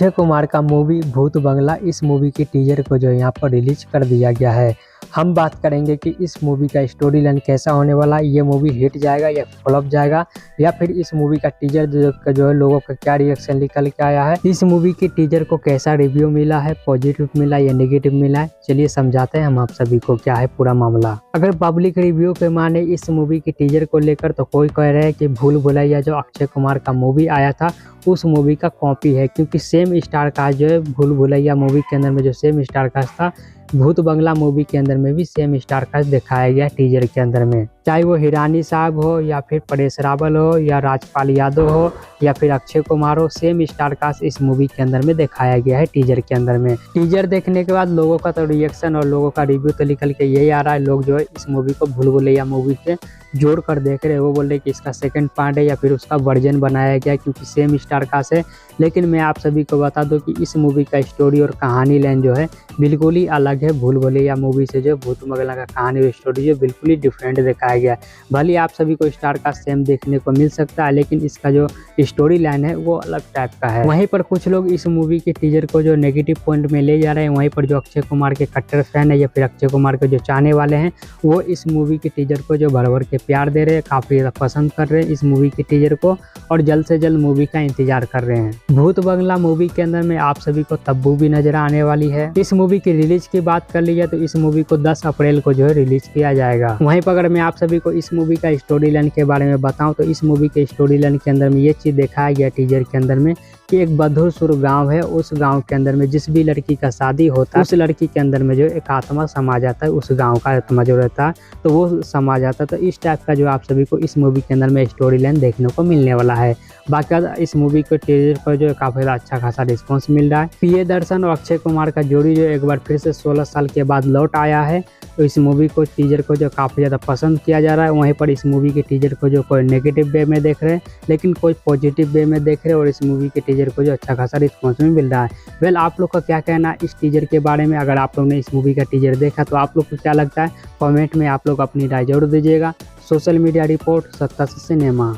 अक्षय कुमार का मूवी भूत बंगला, इस मूवी की टीजर को जो यहाँ पर रिलीज कर दिया गया है। हम बात करेंगे कि इस मूवी का स्टोरी लाइन कैसा होने वाला है, ये मूवी हिट जाएगा या फ्लॉप जाएगा, या फिर इस मूवी का टीजर जो है लोगों का क्या रिएक्शन निकल के आया है, इस मूवी की टीजर को कैसा रिव्यू मिला है, पॉजिटिव मिला या नेगेटिव मिला है। चलिए समझाते हैं हम आप सभी को क्या है पूरा मामला। अगर पब्लिक रिव्यू पे माने इस मूवी की टीजर को लेकर तो कोई कह रहे हैं कि भूल भुलैया जो अक्षय कुमार का मूवी आया था उस मूवी का कॉपी है, क्योंकि सेम स्टार कास्ट जो है भूल भुलैया मूवी के अंदर में जो सेम स्टार कास्ट था, भूत बंगला मूवी के अंदर में भी सेम स्टार कास्ट दिखाया गया टीजर के अंदर में। चाहे वो हिरानी साहब हो या फिर परेश रावल हो या राजपाल यादव हो या फिर अक्षय कुमार हो, सेम स्टार कास्ट इस मूवी के अंदर में दिखाया गया है टीजर के अंदर में। टीजर देखने के बाद लोगों का तो रिएक्शन और लोगों का रिव्यू तो निकल के यही आ रहा है, लोग जो है इस मूवी को भूल भुलैया मूवी से जोड़ कर देख रहे हैं। वो बोल रहे कि इसका सेकंड पार्ट है या फिर उसका वर्जन बनाया गया, क्योंकि सेम स्टार कास्ट है। लेकिन मैं आप सभी को बता दूं कि इस मूवी का स्टोरी और कहानी लाइन जो है बिल्कुल ही अलग है। भूल भुलैया मूवी से जो भूत बंगला का कहानी और स्टोरी जो बिल्कुल ही डिफरेंट दिखाया गया है। भले आप सभी को स्टार कास्ट सेम देखने को मिल सकता है, लेकिन इसका जो स्टोरी लाइन है वो अलग टाइप का है। वहीं पर कुछ लोग इस मूवी के टीजर को जो नेगेटिव पॉइंट में ले जा रहे हैं, वहीं पर जो अक्षय कुमार के कट्टर फैन है या फिर अक्षय कुमार के जो चाहने वाले हैं, वो इस मूवी के टीजर को जो भर भर के प्यार दे रहे हैं, काफी ज्यादा पसंद कर रहे हैं इस मूवी के टीजर को और जल्द से जल्द मूवी का इंतजार कर रहे हैं। भूत बंगला मूवी के अंदर में आप सभी को तब्बू भी नजर आने वाली है। इस मूवी की रिलीज की बात कर ली जाए तो इस मूवी को 10 अप्रैल को जो है रिलीज किया जाएगा। वहीं पर अगर मैं आप सभी को इस मूवी का स्टोरी लाइन के बारे में बताऊं तो इस मूवी के स्टोरी लाइन के अंदर में ये चीज दिखाया गया टीजर के अंदर में कि एक बदुरसुर गांव है, उस गांव के अंदर में जिस भी लड़की का शादी होता है उस लड़की के अंदर में जो एक आत्मा समा जाता है, उस गांव का आत्मा जो रहता है तो वो समा जाता है। तो इस टाइप का जो आप सभी को इस मूवी के अंदर में स्टोरी लाइन देखने को मिलने वाला है। बाकी इस मूवी को टीजर पर जो काफी अच्छा खासा रिस्पॉन्स मिल रहा है। प्रियदर्शन और अक्षय कुमार का जोड़ी जो एक बार फिर से 16 साल के बाद लौट आया है, तो इस मूवी को टीजर को जो काफ़ी ज़्यादा पसंद किया जा रहा है। वहीं पर इस मूवी के टीजर को जो कोई नेगेटिव वे में देख रहे हैं, लेकिन कोई पॉजिटिव वे में देख रहे हैं और इस मूवी के टीजर को जो अच्छा खासा रिस्पॉन्स भी मिल रहा है। वेल, आप लोग का क्या कहना है इस टीजर के बारे में? अगर आप लोग ने इस मूवी का टीजर देखा तो आप लोग को क्या लगता है, कॉमेंट में आप लोग अपनी राय जरूर दीजिएगा। सोशल मीडिया रिपोर्ट सत्ता से सिनेमा।